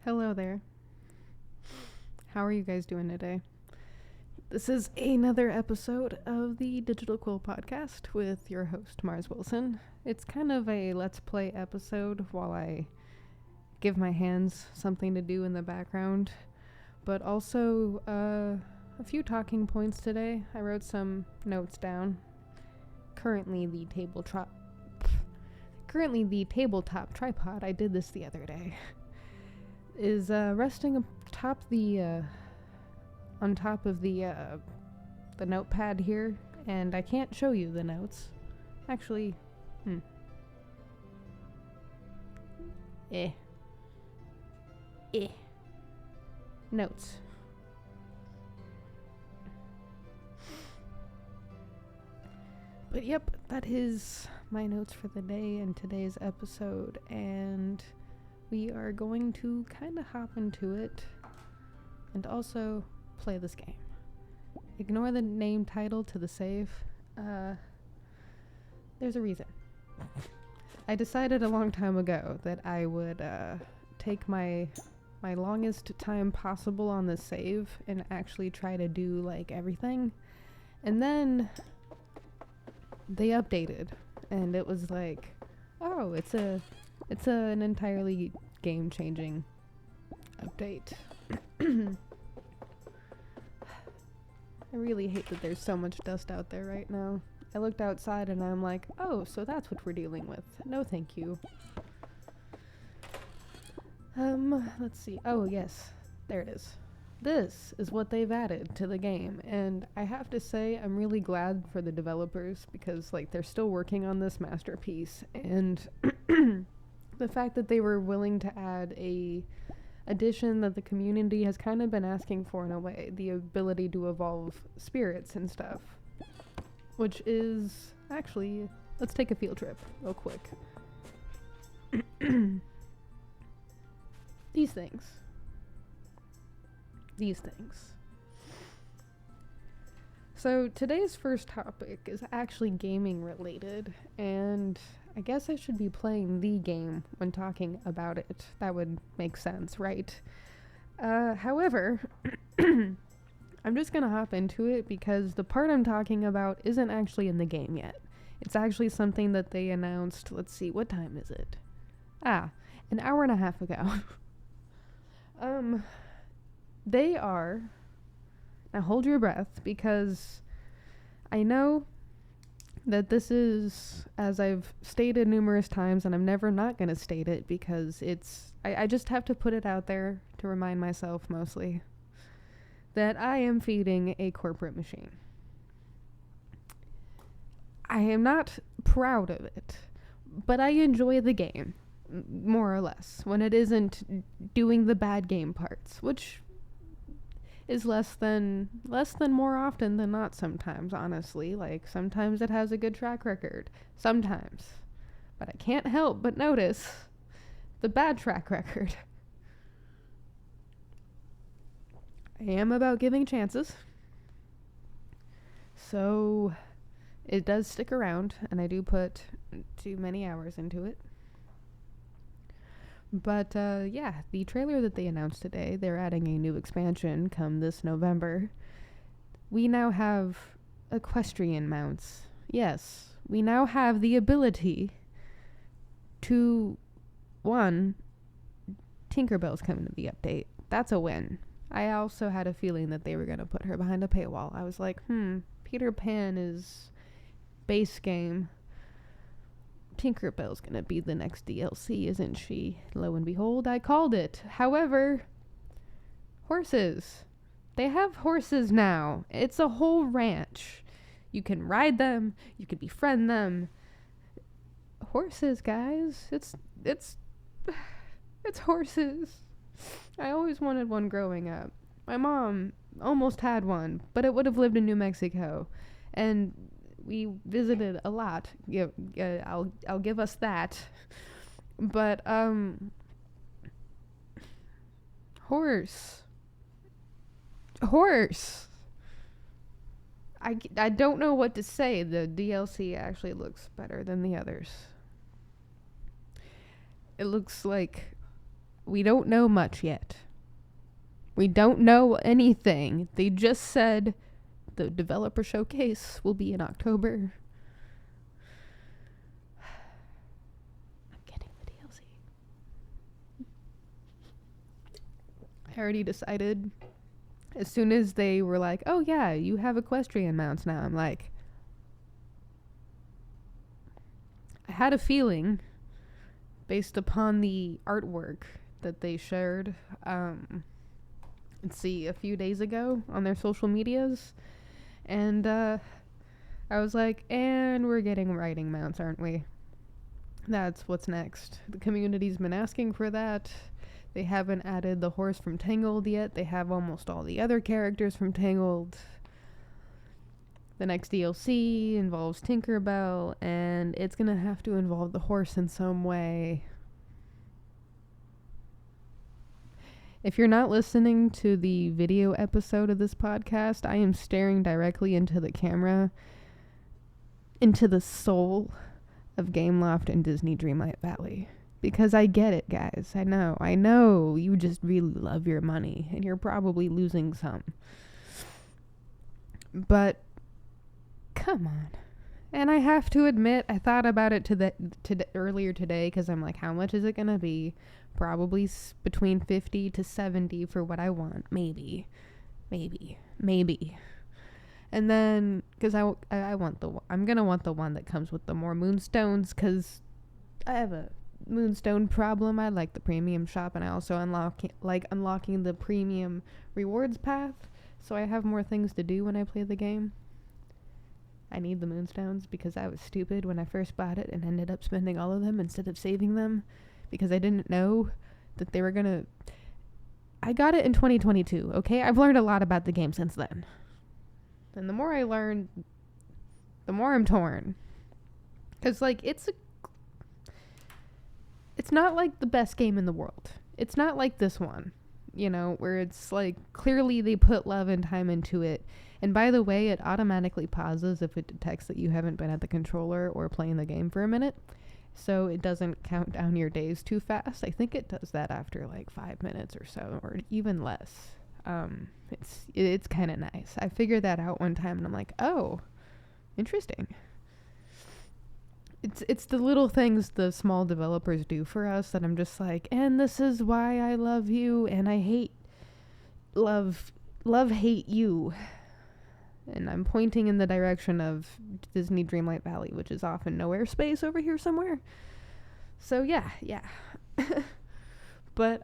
Hello there. How are you guys doing today? This is another episode of the Digital Quill podcast with your host, Mars Wilson. It's kind of a let's play episode while I give my hands something to do in the background, but also a few talking points today. I wrote some notes down. Currently the tabletop tripod, I did this the other day, is resting on top of the notepad here, and I can't show you the notes. Actually, notes. But yep, that is my notes for the day and today's episode, and we are going to kind of hop into it and also play this game. Ignore the name title to the save. There's a reason. I decided a long time ago that I would take my longest time possible on the save and actually try to do like everything. And then they updated and it was like, oh, it's an entirely game-changing update. I really hate that there's so much dust out there right now. I looked outside and I'm like, oh, so that's what we're dealing with. No, thank you. Let's see. Oh, yes. There it is. This is what they've added to the game, and I have to say I'm really glad for the developers because like they're still working on this masterpiece, and the fact that they were willing to add a addition that the community has kind of been asking for in a way, the ability to evolve spirits and stuff, which is actually, let's take a field trip real quick. These things. So today's first topic is actually gaming related, and I guess I should be playing the game when talking about it. That would make sense, right? However, I'm just gonna hop into it because the part I'm talking about isn't actually in the game yet. It's actually something that they announced, let's see, what time is it? An hour and a half ago. They are, now hold your breath, because I know that this is, as I've stated numerous times, and I'm never not going to state it because I just have to put it out there to remind myself mostly that I am feeding a corporate machine. I am not proud of it, but I enjoy the game, more or less, when it isn't doing the bad game parts, which is less than more often than not sometimes, honestly. Like, sometimes it has a good track record. Sometimes. But I can't help but notice the bad track record. I am about giving chances. So, it does stick around, and I do put too many hours into it. But, yeah, the trailer that they announced today, they're adding a new expansion come this November. We now have equestrian mounts. Yes, we now have the ability to, one, Tinkerbell's coming to the update. That's a win. I also had a feeling that they were going to put her behind a paywall. I was like, Peter Pan is base game. Tinkerbell's gonna be the next DLC, isn't she? Lo and behold, I called it. However, horses. They have horses now. It's a whole ranch. You can ride them. You can befriend them. Horses, guys. It's horses. I always wanted one growing up. My mom almost had one, but it would have lived in New Mexico. And we visited a lot. I'll give us that. But horse. I don't know what to say. The DLC actually looks better than the others. It looks like we don't know much yet. We don't know anything. They just said the developer showcase will be in October. I'm getting the DLC. I already decided. As soon as they were like, oh yeah, you have equestrian mounts now, I'm like, I had a feeling, based upon the artwork that they shared, let's see, a few days ago on their social medias, and I was like, and we're getting riding mounts, aren't we? That's what's next. The community's been asking for that. They haven't added the horse from Tangled yet. They have almost all the other characters from Tangled. The next DLC involves Tinkerbell, and it's gonna have to involve the horse in some way. If you're not listening to the video episode of this podcast, I am staring directly into the camera, into the soul of Gameloft and Disney Dreamlight Valley. Because I get it, guys. I know you just really love your money, and you're probably losing some. But come on. And I have to admit, I thought about it earlier today, because I'm like, how much is it going to be? Probably between 50 to 70 for what I want. Maybe. And then, because I want I'm going to want the one that comes with the more moonstones, because I have a moonstone problem. I like the premium shop, and I also unlocking the premium rewards path, so I have more things to do when I play the game. I need the moonstones because I was stupid when I first bought it and ended up spending all of them instead of saving them, because I didn't know that they were gonna... I got it in 2022, okay? I've learned a lot about the game since then. And the more I learn, the more I'm torn. Because, like, it's not like the best game in the world. It's not like this one, you know, where it's like clearly they put love and time into it. And by the way, it automatically pauses if it detects that you haven't been at the controller or playing the game for a minute. So it doesn't count down your days too fast. I think it does that after like 5 minutes or so, or even less. It's kind of nice. I figured that out one time and I'm like, oh, interesting. It's the little things the small developers do for us that I'm just like, and this is why I love you, and I hate hate you. And I'm pointing in the direction of Disney Dreamlight Valley, which is off in nowhere space over here somewhere. So yeah. But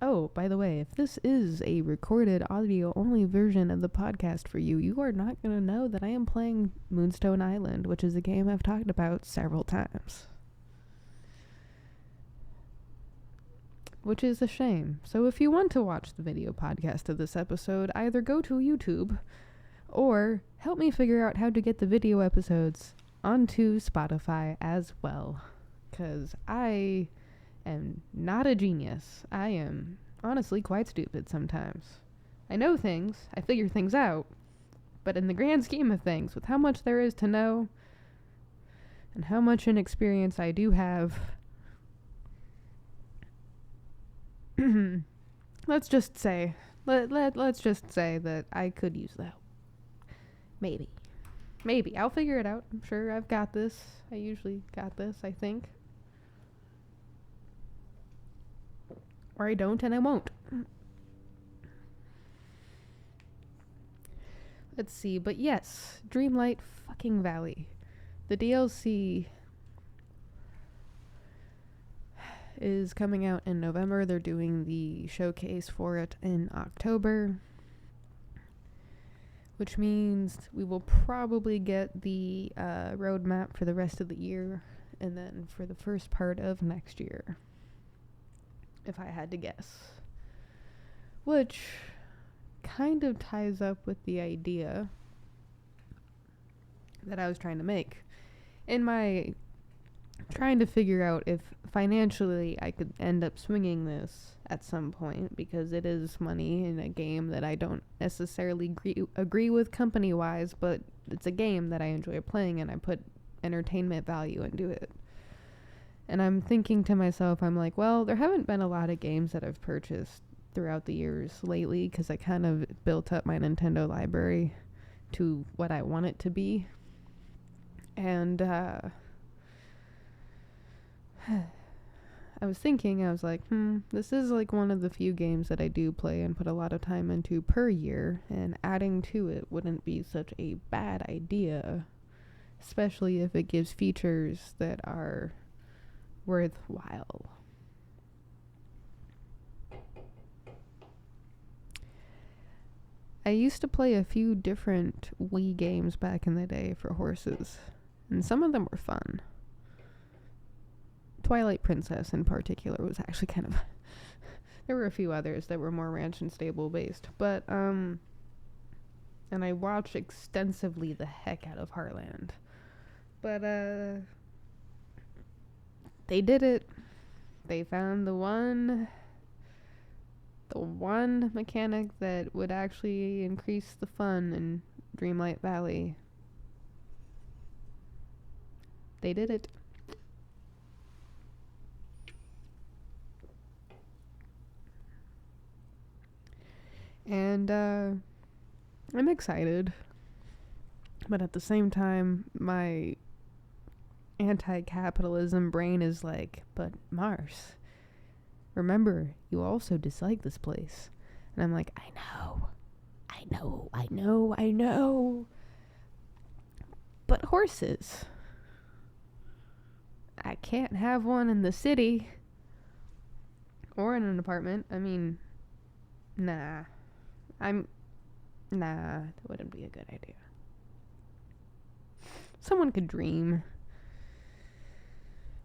oh, by the way, if this is a recorded audio only version of the podcast for you, you are not going to know that I am playing Moonstone Island, which is a game I've talked about several times. Which is a shame. So if you want to watch the video podcast of this episode, either go to YouTube or help me figure out how to get the video episodes onto Spotify as well. 'Cause I am not a genius. I am honestly quite stupid sometimes. I know things, I figure things out, but in the grand scheme of things, with how much there is to know and how much inexperience I do have, let's just say that I could use the help. Maybe I'll figure it out. I'm sure I've got this. I usually got this, I think. Or I don't, and I won't. Let's see, but yes, Dreamlight fucking Valley. The DLC is coming out in November. They're doing the showcase for it in October, which means we will probably get the roadmap for the rest of the year, and then for the first part of next year, if I had to guess. Which kind of ties up with the idea that I was trying to make in my trying to figure out if financially I could end up swinging this at some point, because it is money in a game that I don't necessarily agree with company-wise, but it's a game that I enjoy playing and I put entertainment value into it. And I'm thinking to myself, I'm like, well, there haven't been a lot of games that I've purchased throughout the years lately because I kind of built up my Nintendo library to what I want it to be. And I was thinking, I was like, this is like one of the few games that I do play and put a lot of time into per year, and adding to it wouldn't be such a bad idea, especially if it gives features that are worthwhile. I used to play a few different Wii games back in the day for horses, and some of them were fun. Twilight Princess in particular was actually kind of there were a few others that were more ranch and stable based, but and I watched extensively the heck out of Heartland. But they did it. They found the one mechanic that would actually increase the fun in Dreamlight Valley. They did it. And I'm excited, but at the same time, my anti-capitalism brain is like, but Mars, remember, you also dislike this place. And I'm like, I know. But horses, I can't have one in the city or in an apartment. I mean, nah, that wouldn't be a good idea. Someone could dream.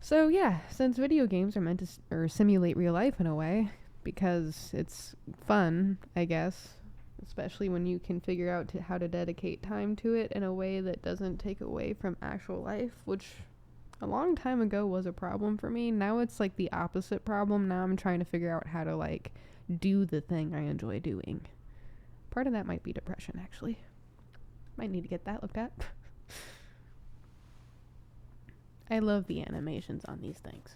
So yeah, since video games are meant to simulate real life in a way, because it's fun, I guess, especially when you can figure out how to dedicate time to it in a way that doesn't take away from actual life, which a long time ago was a problem for me. Now it's like the opposite problem. Now I'm trying to figure out how to like do the thing I enjoy doing. Part of that might be depression, actually. Might need to get that looked at. I love the animations on these things.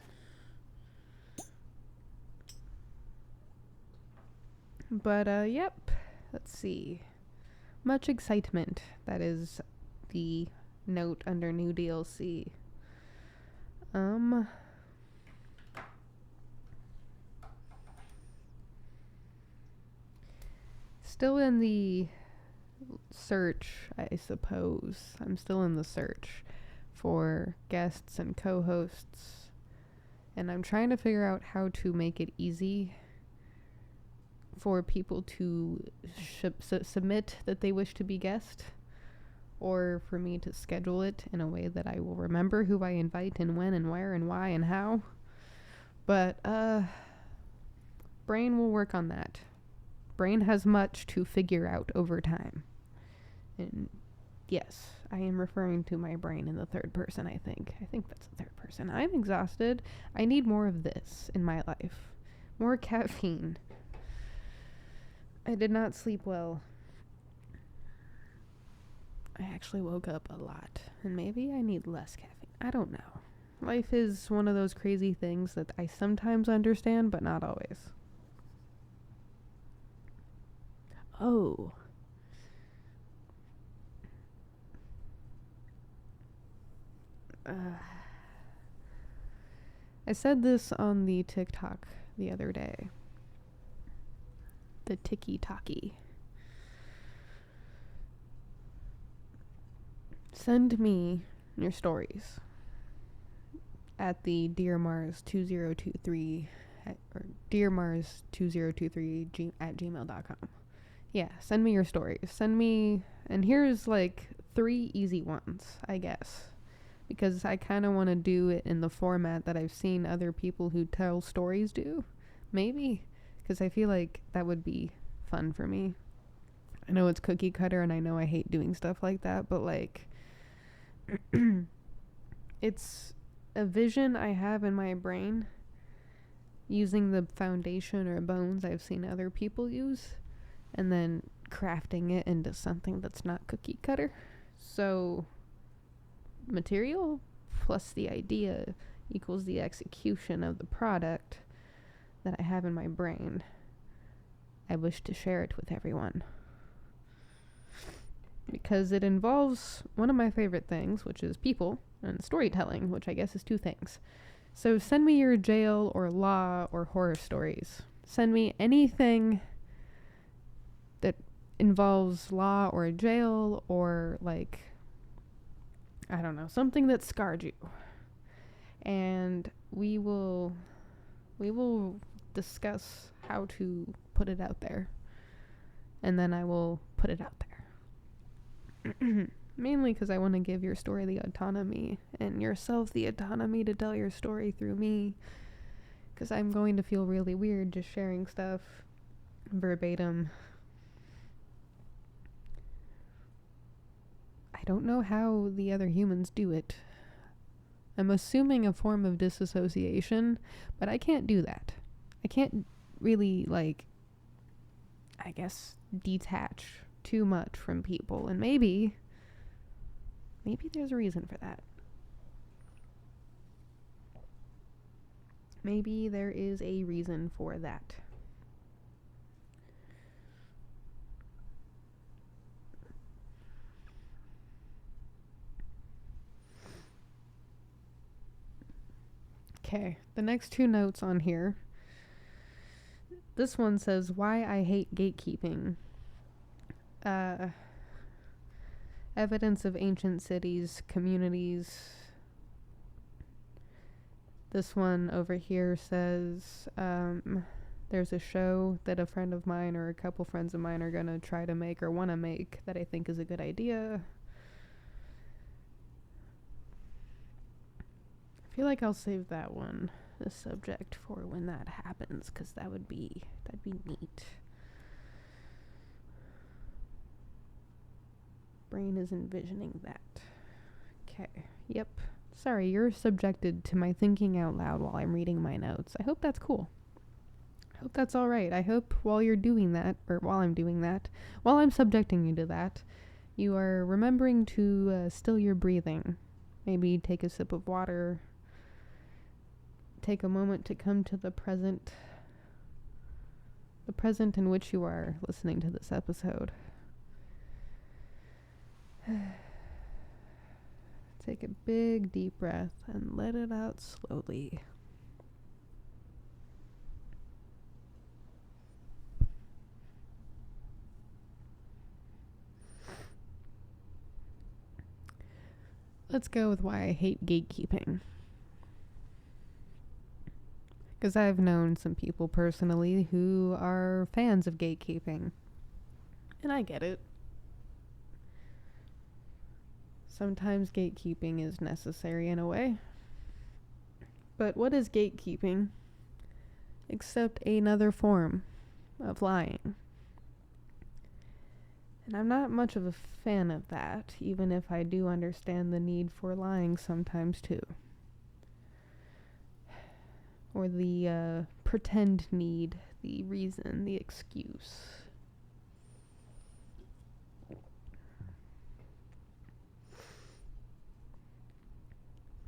But, yep. Let's see. Much excitement. That is the note under new DLC. Still in the search, I suppose. I'm still in the search for guests and co-hosts, and I'm trying to figure out how to make it easy for people to submit that they wish to be guest, or for me to schedule it in a way that I will remember who I invite and when and where and why and how. But brain will work on that. Brain has much to figure out over time. And yes, I am referring to my brain in the third person, I think. I think that's the third person. I'm exhausted. I need more of this in my life. More caffeine. I did not sleep well. I actually woke up a lot. And maybe I need less caffeine. I don't know. Life is one of those crazy things that I sometimes understand, but not always. Oh. I said this on the TikTok the other day. The tiki-taki. Send me your stories at the Dear Mars 2023 or Dear Mars 2023 at gmail.com. Yeah, send me your stories. Send me, and here's like 3 easy ones, I guess. Because I kind of want to do it in the format that I've seen other people who tell stories do. Maybe. Because I feel like that would be fun for me. I know it's cookie cutter and I know I hate doing stuff like that, but like, it's a vision I have in my brain using the foundation or bones I've seen other people use, and then crafting it into something that's not cookie cutter. So material plus the idea equals the execution of the product that I have in my brain. I wish to share it with everyone. Because it involves one of my favorite things, which is people, and storytelling, which I guess is two things. So send me your jail or law or horror stories. Send me anything that involves law or jail or, like, I don't know, something that scarred you. And we will discuss how to put it out there. And then I will put it out there. Mainly because I want to give your story the autonomy and yourself the autonomy to tell your story through me. Because I'm going to feel really weird just sharing stuff verbatim. I don't know how the other humans do it. I'm assuming a form of disassociation, but I can't do that. I can't really, like, I guess, detach too much from people. And maybe there's a reason for that. Maybe there is a reason for that. Okay, the next two notes on here. This one says, why I hate gatekeeping. Evidence of ancient cities, communities. This one over here says, there's a show that a friend of mine or a couple friends of mine are going to try to make or want to make that I think is a good idea. I feel like I'll save that one, the subject, for when that happens, because that'd be neat. Brain is envisioning that. Okay. Yep. Sorry, you're subjected to my thinking out loud while I'm reading my notes. I hope that's cool. I hope that's all right. I hope while you're doing that, or while I'm doing that, while I'm subjecting you to that, you are remembering to still your breathing. Maybe take a sip of water. Take a moment to come to the present in which you are listening to this episode. Take a big deep breath and let it out slowly. Let's go with why I hate gatekeeping. Because I've known some people personally who are fans of gatekeeping. And I get it. Sometimes gatekeeping is necessary in a way. But what is gatekeeping except another form of lying? And I'm not much of a fan of that, even if I do understand the need for lying sometimes too. Or the pretend need, the reason, the excuse.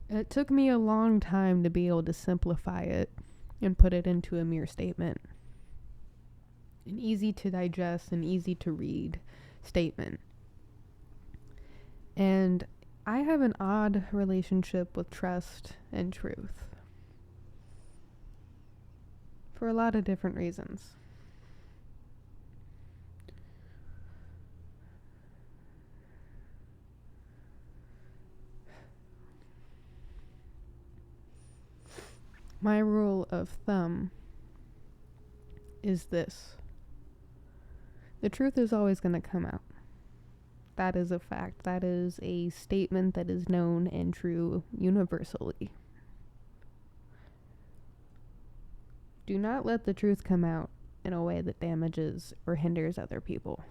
It took me a long time to be able to simplify it and put it into a mere statement. An easy to digest and easy to read statement. And I have an odd relationship with trust and truth. For a lot of different reasons. My rule of thumb is this. The truth is always going to come out. That is a fact. That is a statement that is known and true universally. Do not let the truth come out in a way that damages or hinders other people.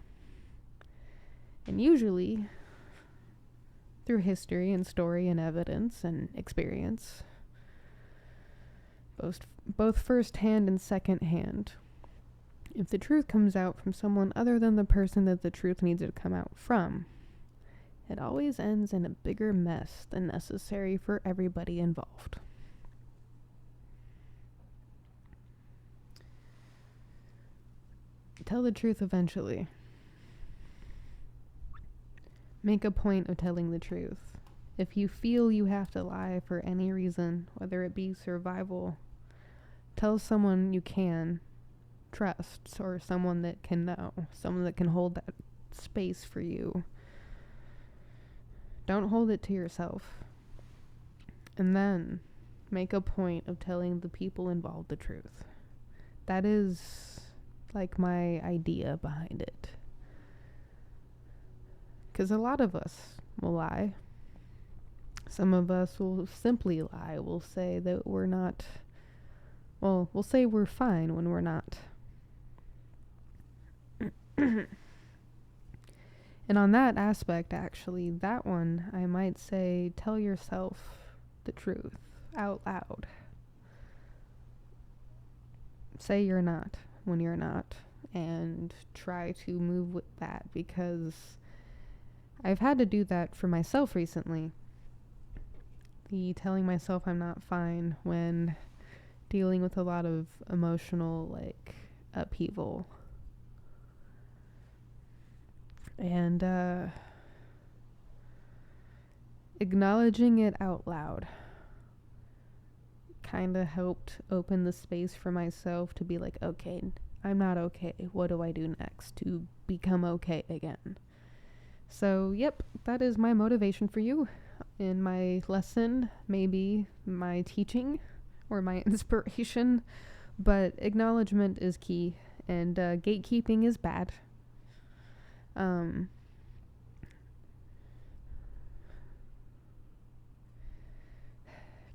And usually, through history and story and evidence and experience, both first-hand and second-hand, if the truth comes out from someone other than the person that the truth needs to come out from, it always ends in a bigger mess than necessary for everybody involved. Tell the truth eventually. Make a point of telling the truth. If you feel you have to lie for any reason, whether it be survival, tell someone you can trust, or someone that can know, someone that can hold that space for you. Don't hold it to yourself. And then make a point of telling the people involved the truth. That is like my idea behind it. Because a lot of us will lie. Some of us will simply lie. We'll say that we're not, well, we'll say we're fine when we're not. And on that aspect, actually, that one, I might say, tell yourself the truth out loud. Say you're not when you're not, and try to move with that, because I've had to do that for myself recently. The telling myself I'm not fine when dealing with a lot of emotional, upheaval. And acknowledging it out loud kind of helped open the space for myself to be like, okay, I'm not okay. What do I do next to become okay again? So, yep, that is my motivation for you in my lesson, maybe my teaching or my inspiration. But acknowledgement is key, and gatekeeping is bad.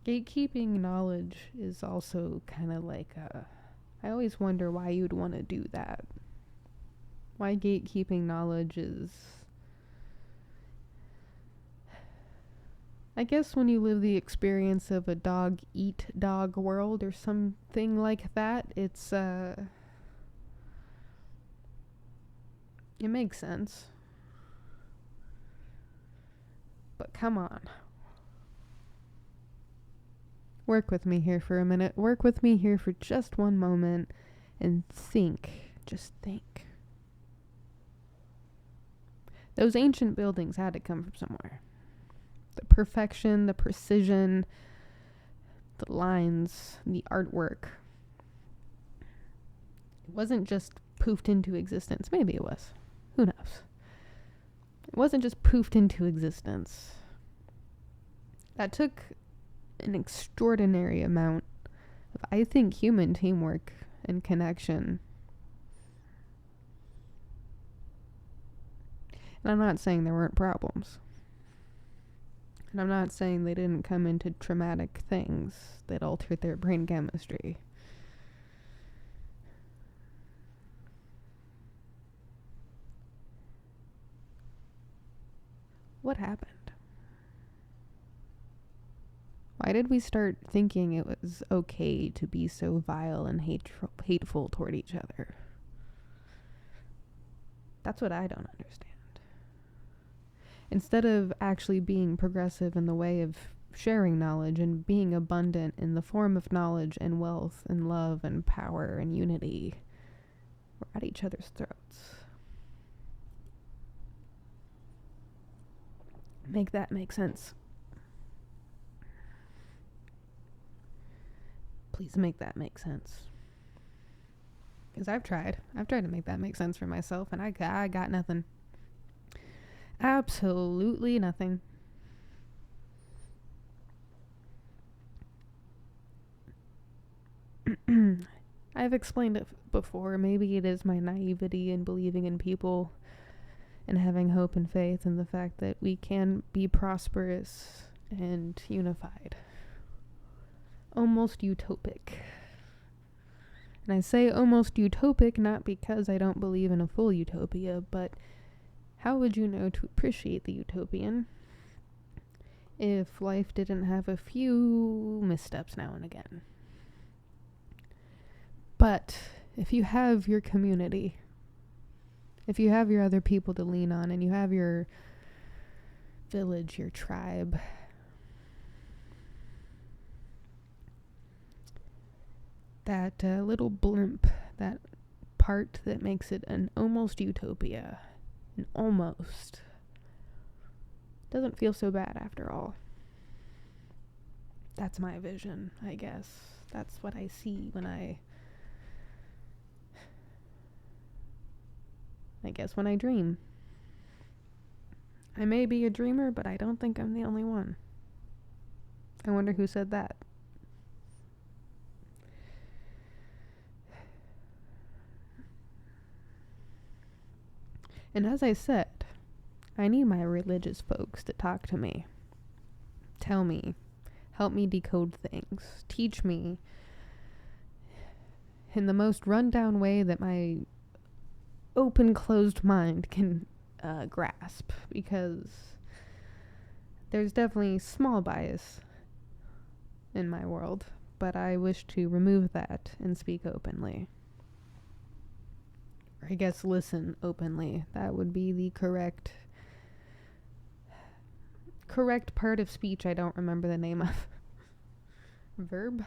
Gatekeeping knowledge is also kind of I always wonder why you'd want to do that. Why gatekeeping knowledge is, I guess when you live the experience of a dog-eat-dog world or something like that, it's, it makes sense. But come on. Work with me here for a minute. Work with me here for just one moment and think. Just think. Those ancient buildings had to come from somewhere. The perfection, the precision, the lines, the artwork. It wasn't just poofed into existence. Maybe it was. Who knows? It wasn't just poofed into existence. That took an extraordinary amount of, I think, human teamwork and connection. And I'm not saying there weren't problems. And I'm not saying they didn't come into traumatic things that altered their brain chemistry. What happened? Why did we start thinking it was okay to be so vile and hateful toward each other? That's what I don't understand. Instead of actually being progressive in the way of sharing knowledge and being abundant in the form of knowledge and wealth and love and power and unity, we're at each other's throats. Make that make sense. Please make that make sense. Because I've tried to make that make sense for myself, and I got nothing. Absolutely nothing. I've explained it before. Maybe it is my naivety in believing in people and having hope and faith in the fact that we can be prosperous and unified. Almost utopic. And I say almost utopic not because I don't believe in a full utopia, but how would you know to appreciate the utopian if life didn't have a few missteps now and again? But if you have your community, if you have your other people to lean on, and you have your village, your tribe, that little blimp, that part that makes it an almost utopia. An almost. Doesn't feel so bad after all. That's my vision, I guess. That's what I see when I dream. I may be a dreamer, but I don't think I'm the only one. I wonder who said that. And as I said, I need my religious folks to talk to me. Tell me. Help me decode things. Teach me in the most rundown way that my open, closed mind can grasp. Because there's definitely small bias in my world. But I wish to remove that and speak openly. Or I guess listen openly. That would be the correct part of speech I don't remember the name of. Verb?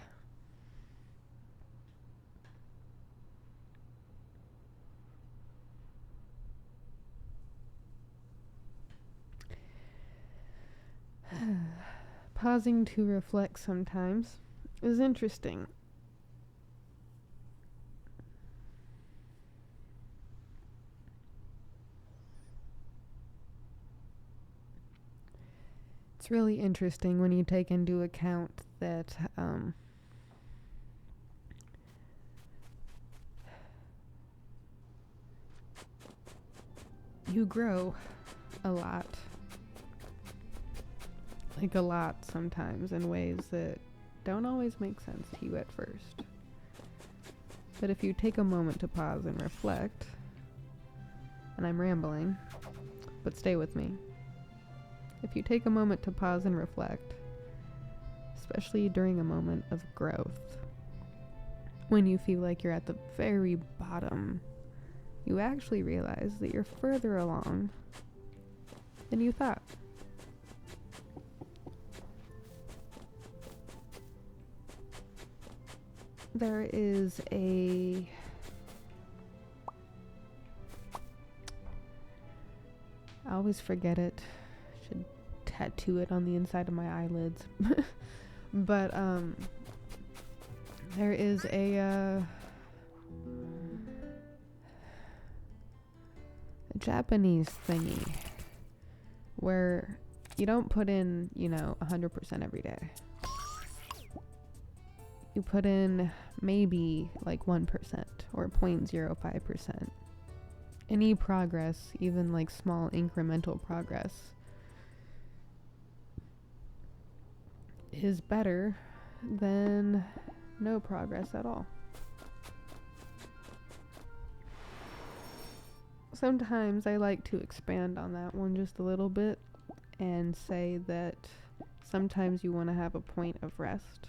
Pausing to reflect sometimes is interesting. It's really interesting when you take into account that you grow a lot. Like a lot sometimes in ways that don't always make sense to you at first. But if you take a moment to pause and reflect, and I'm rambling, but stay with me. If you take a moment to pause and reflect, especially during a moment of growth, when you feel like you're at the very bottom, you actually realize that you're further along than you thought. There is I always forget it. Should tattoo it on the inside of my eyelids. But there is a Japanese thingy where you don't put in, 100% every day. You put in maybe like 1% or 0.05%. Any progress, even like small incremental progress, is better than no progress at all. Sometimes I like to expand on that one just a little bit and say that sometimes you want to have a point of rest.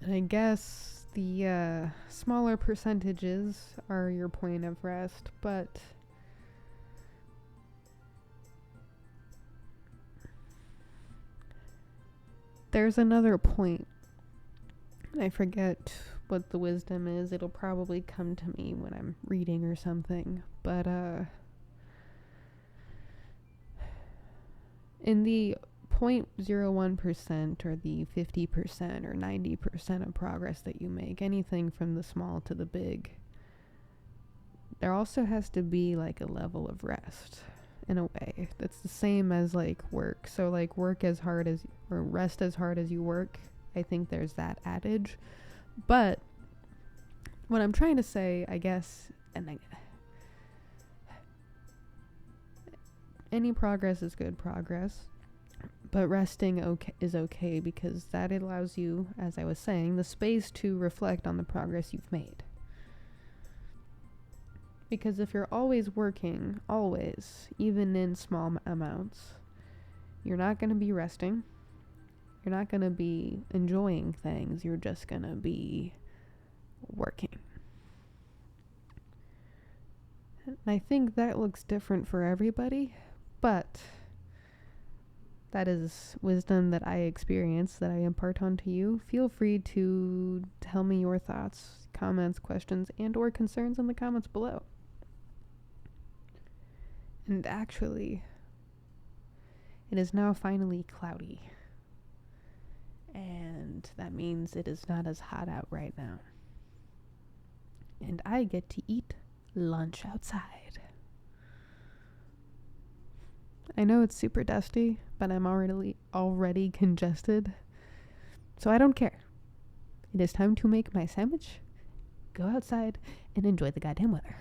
And I guess the smaller percentages are your point of rest, but there's another point. I forget what the wisdom is. It'll probably come to me when I'm reading or something. But in the 0.01% or the 50% or 90% of progress that you make, anything from the small to the big, there also has to be like a level of rest in a way that's the same as like work. So like rest as hard as you work. I think there's that adage. But what I'm trying to say, I guess, any progress is good progress. But resting is okay because that allows you, as I was saying, the space to reflect on the progress you've made. Because if you're always working, even in small amounts, you're not going to be resting. You're not going to be enjoying things. You're just going to be working. And I think that looks different for everybody, but that is wisdom that I experience that I impart onto you. Feel free to tell me your thoughts, comments, questions, and or concerns in the comments below. And actually, it is now finally cloudy. And that means it is not as hot out right now. And I get to eat lunch outside. I know it's super dusty, but I'm already congested. So I don't care. It is time to make my sandwich, go outside, and enjoy the goddamn weather.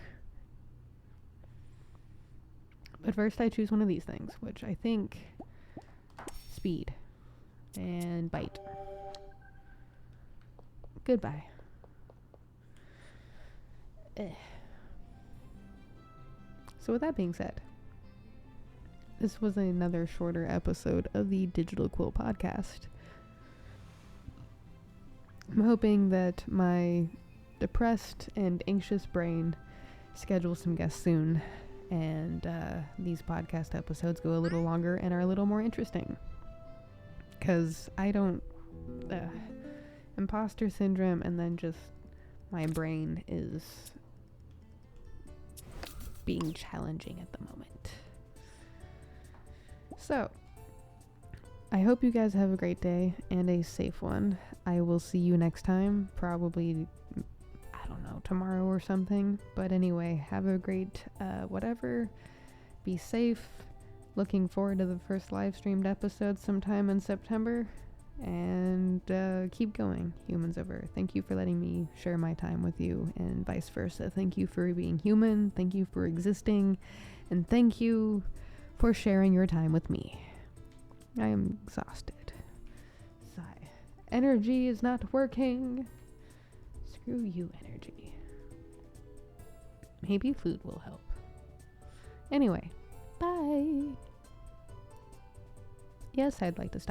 But first I choose one of these things, which I think speed and bite. Goodbye. So with that being said, this was another shorter episode of the Digital Quill podcast. I'm hoping that my depressed and anxious brain schedules some guests soon, and these podcast episodes go a little longer and are a little more interesting. Because I don't... imposter syndrome, and then just my brain is being challenging at the moment. So, I hope you guys have a great day and a safe one. I will see you next time, probably, I don't know, tomorrow or something. But anyway, have a great whatever. Be safe. Looking forward to the first live streamed episode sometime in September. And keep going, humans of Earth. Thank you for letting me share my time with you, and vice versa. Thank you for being human. Thank you for existing. And thank you for sharing your time with me. I am exhausted. Sigh. Energy is not working. Screw you, energy. Maybe food will help. Anyway, bye. Yes, I'd like to stop.